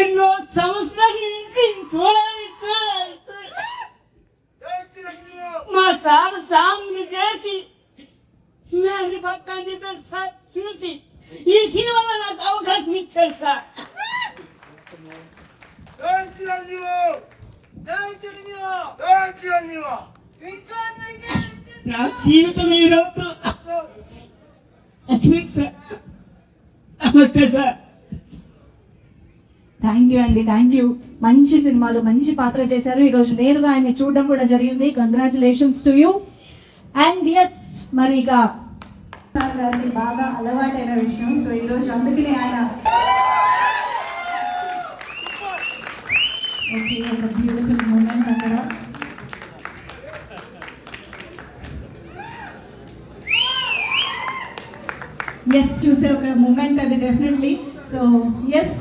ఎన్నో సంవత్సరాల నుంచి చూడాలి మా సార్ సాంగ్ని చేసి నేను పక్కన సార్ చూసి ఈ సినిమాలో నాకు అవకాశం ఇచ్చారు సార్. నా జీవితం ఈరోజు సార్. నమస్తే సార్. థ్యాంక్ యూ అండి, థ్యాంక్ యూ. మంచి సినిమాలు మంచి పాత్ర చేశారు. ఈరోజు నేరుగా ఆయన్ని చూడడం కూడా జరిగింది. Congratulations to you. And yes, మరి ఇక గారికి బాగా అలవాటైన విషయం. సో ఈరోజు అందుకనే ఆయన ఓకే ఒక బ్యూటిఫుల్ మూమెంట్ అక్కడ. ఎస్, చూసే ఒక మూమెంట్ అది డెఫినెట్లీ. So yes.